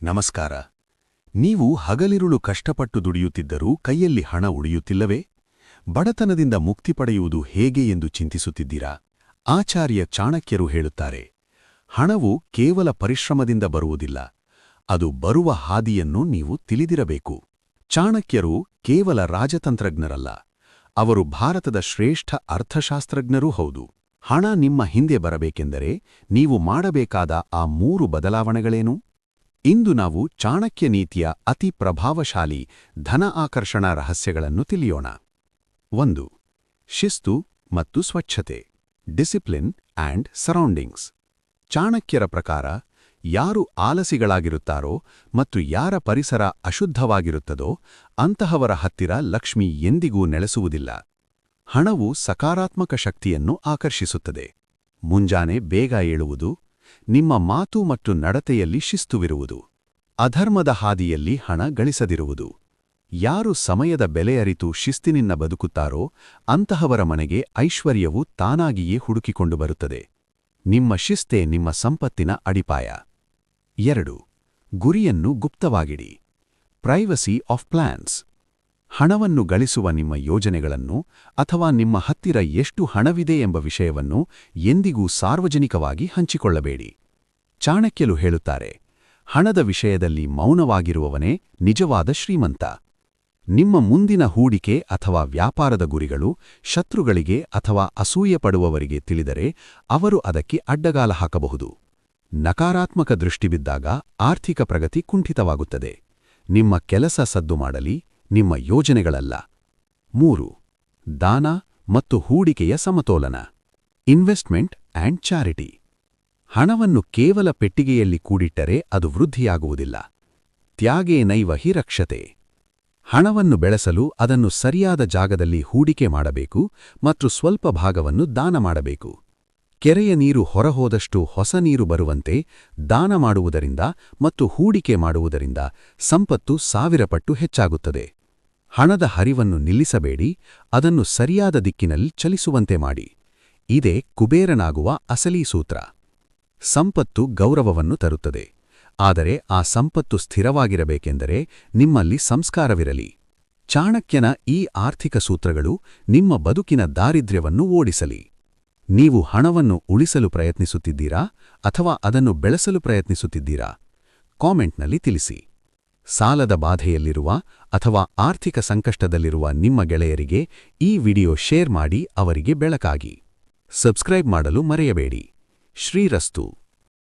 ನಮಸ್ಕಾರ. ನೀವು ಹಗಲಿರುಳು ಕಷ್ಟಪಟ್ಟು ದುಡಿಯುತ್ತಿದ್ದರೂ ಕೈಯಲ್ಲಿ ಹಣ ಉಳಿಯುತ್ತಿಲ್ಲವೇ? ಬಡತನದಿಂದ ಮುಕ್ತಿ ಪಡೆಯುವುದು ಹೇಗೆ ಎಂದು ಚಿಂತಿಸುತ್ತಿದ್ದೀರಾ? ಆಚಾರ್ಯ ಚಾಣಕ್ಯರು ಹೇಳುತ್ತಾರೆ, ಹಣವು ಕೇವಲ ಪರಿಶ್ರಮದಿಂದ ಬರುವುದಿಲ್ಲ, ಅದು ಬರುವ ಹಾದಿಯನ್ನು ನೀವು ತಿಳಿದಿರಬೇಕು. ಚಾಣಕ್ಯರು ಕೇವಲ ರಾಜತಂತ್ರಜ್ಞರಲ್ಲ, ಅವರು ಭಾರತದ ಶ್ರೇಷ್ಠ ಅರ್ಥಶಾಸ್ತ್ರಜ್ಞರೂ ಹೌದು. ಹಣ ನಿಮ್ಮ ಹಿಂದೆ ಬರಬೇಕೆಂದರೆ ನೀವು ಮಾಡಬೇಕಾದ ಆ 3 ಬದಲಾವಣೆಗಳೇನು? ಇಂದು ನಾವು ಚಾಣಕ್ಯ ನೀತಿಯ ಅತಿ ಪ್ರಭಾವಶಾಲಿ ಧನ ಆಕರ್ಷಣಾ ರಹಸ್ಯಗಳನ್ನು ತಿಳಿಯೋಣ. 1. ಶಿಸ್ತು ಮತ್ತು ಸ್ವಚ್ಛತೆ. Discipline and surroundings. ಚಾಣಕ್ಯರ ಪ್ರಕಾರ, ಯಾರು ಆಲಸಿಗಳಾಗಿರುತ್ತಾರೋ ಮತ್ತು ಯಾರ ಪರಿಸರ ಅಶುದ್ಧವಾಗಿರುತ್ತದೋ ಅಂತಹವರ ಹತ್ತಿರ ಲಕ್ಷ್ಮಿ ಎಂದಿಗೂ ನೆಲೆಸುವುದಿಲ್ಲ. ಹಣವು ಸಕಾರಾತ್ಮಕ ಶಕ್ತಿಯನ್ನು ಆಕರ್ಷಿಸುತ್ತದೆ. ಮುಂಜಾನೆ ಬೇಗ ಏಳುವುದು, ನಿಮ್ಮ ಮಾತು ಮತ್ತು ನಡತೆಯಲ್ಲಿ ಶಿಸ್ತುವಿರುವುದು, ಅಧರ್ಮದ ಹಾದಿಯಲ್ಲಿ ಹಣ ಗಳಿಸದಿರುವುದು. ಯಾರು ಸಮಯದ ಬೆಲೆ ಅರಿತು ಶಿಸ್ತಿನಿಂದ ಬದುಕುತ್ತಾರೋ ಅಂತಹವರ ಮನೆಗೆ ಐಶ್ವರ್ಯವು ತಾನಾಗಿಯೇ ಹುಡುಕಿಕೊಂಡು ಬರುತ್ತದೆ. ನಿಮ್ಮ ಶಿಸ್ತೇ ನಿಮ್ಮ ಸಂಪತ್ತಿನ ಅಡಿಪಾಯ. 2. ಗುರಿಯನ್ನು ಗುಪ್ತವಾಗಿಡಿ. Privacy of plants. ಹಣವನ್ನು ಗಳಿಸುವ ನಿಮ್ಮ ಯೋಜನೆಗಳನ್ನು ಅಥವಾ ನಿಮ್ಮ ಹತ್ತಿರ ಎಷ್ಟು ಹಣವಿದೆ ಎಂಬ ವಿಷಯವನ್ನು ಎಂದಿಗೂ ಸಾರ್ವಜನಿಕವಾಗಿ ಹಂಚಿಕೊಳ್ಳಬೇಡಿ. ಚಾಣಕ್ಯರು ಹೇಳುತ್ತಾರೆ, ಹಣದ ವಿಷಯದಲ್ಲಿ ಮೌನವಾಗಿರುವವನೇ ನಿಜವಾದ ಶ್ರೀಮಂತ. ನಿಮ್ಮ ಮುಂದಿನ ಹೂಡಿಕೆ ಅಥವಾ ವ್ಯಾಪಾರದ ಗುರಿಗಳು ಶತ್ರುಗಳಿಗೆ ಅಥವಾ ಅಸೂಯೆಪಡುವವರಿಗೆ ತಿಳಿದರೆ ಅವರು ಅದಕ್ಕೆ ಅಡ್ಡಗಾಲ ಹಾಕಬಹುದು. ನಕಾರಾತ್ಮಕ ದೃಷ್ಟಿ ಬಿದ್ದಾಗ ಆರ್ಥಿಕ ಪ್ರಗತಿ ಕುಂಠಿತವಾಗುತ್ತದೆ. ನಿಮ್ಮ ಕೆಲಸ ಸದ್ದು ಮಾಡಲಿ, ನಿಮ್ಮ ಯೋಜನೆಗಳಲ್ಲ. 3. ದಾನ ಮತ್ತು ಹೂಡಿಕೆಯ ಸಮತೋಲನ. Investment and charity. ಹಣವನ್ನು ಕೇವಲ ಪೆಟ್ಟಿಗೆಯಲ್ಲಿ ಕೂಡಿಟ್ಟರೆ ಅದು ವೃದ್ಧಿಯಾಗುವುದಿಲ್ಲ. ತ್ಯಾಗೇನೈವ ಹಿ ರಕ್ಷತೆ. ಹಣವನ್ನು ಬೆಳೆಸಲು ಅದನ್ನು ಸರಿಯಾದ ಜಾಗದಲ್ಲಿ ಹೂಡಿಕೆ ಮಾಡಬೇಕು ಮತ್ತು ಸ್ವಲ್ಪ ಭಾಗವನ್ನು ದಾನ ಮಾಡಬೇಕು. ಕೆರೆಯ ನೀರು ಹೊರಹೋದಷ್ಟು ಹೊಸ ನೀರು ಬರುವಂತೆ ದಾನ ಮಾಡುವುದರಿಂದ ಮತ್ತು ಹೂಡಿಕೆ ಮಾಡುವುದರಿಂದ ಸಂಪತ್ತು 1000 ಪಟ್ಟು ಹೆಚ್ಚಾಗುತ್ತದೆ. ಹಣದ ಹರಿವನ್ನು ನಿಲ್ಲಿಸಬೇಡಿ, ಅದನ್ನು ಸರಿಯಾದ ದಿಕ್ಕಿನಲ್ಲಿ ಚಲಿಸುವಂತೆ ಮಾಡಿ. ಇದೇ ಕುಬೇರನಾಗುವ ಅಸಲಿ ಸೂತ್ರ. ಸಂಪತ್ತು ಗೌರವವನ್ನು ತರುತ್ತದೆ, ಆದರೆ ಆ ಸಂಪತ್ತು ಸ್ಥಿರವಾಗಿರಬೇಕೆಂದರೆ ನಿಮ್ಮಲ್ಲಿ ಸಂಸ್ಕಾರವಿರಲಿ. ಚಾಣಕ್ಯನ ಈ ಆರ್ಥಿಕ ಸೂತ್ರಗಳು ನಿಮ್ಮ ಬದುಕಿನ ದಾರಿದ್ರ್ಯವನ್ನು ಓಡಿಸಲಿ. ನೀವು ಹಣವನ್ನು ಉಳಿಸಲು ಪ್ರಯತ್ನಿಸುತ್ತಿದ್ದೀರಾ ಅಥವಾ ಅದನ್ನು ಬೆಳೆಸಲು ಪ್ರಯತ್ನಿಸುತ್ತಿದ್ದೀರಾ? ಕಾಮೆಂಟ್ನಲ್ಲಿ ತಿಳಿಸಿ. ಸಾಲದ ಬಾಧೆಯಲ್ಲಿರುವ ಅಥವಾ ಆರ್ಥಿಕ ಸಂಕಷ್ಟದಲ್ಲಿರುವ ನಿಮ್ಮ ಗೆಳೆಯರಿಗೆ ಈ ವಿಡಿಯೋ ಶೇರ್ ಮಾಡಿ, ಅವರಿಗೆ ಬೆಳಕಾಗಿ. ಸಬ್ಸ್ಕ್ರೈಬ್ ಮಾಡಲು ಮರೆಯಬೇಡಿ. ಶ್ರೀರಸ್ತು.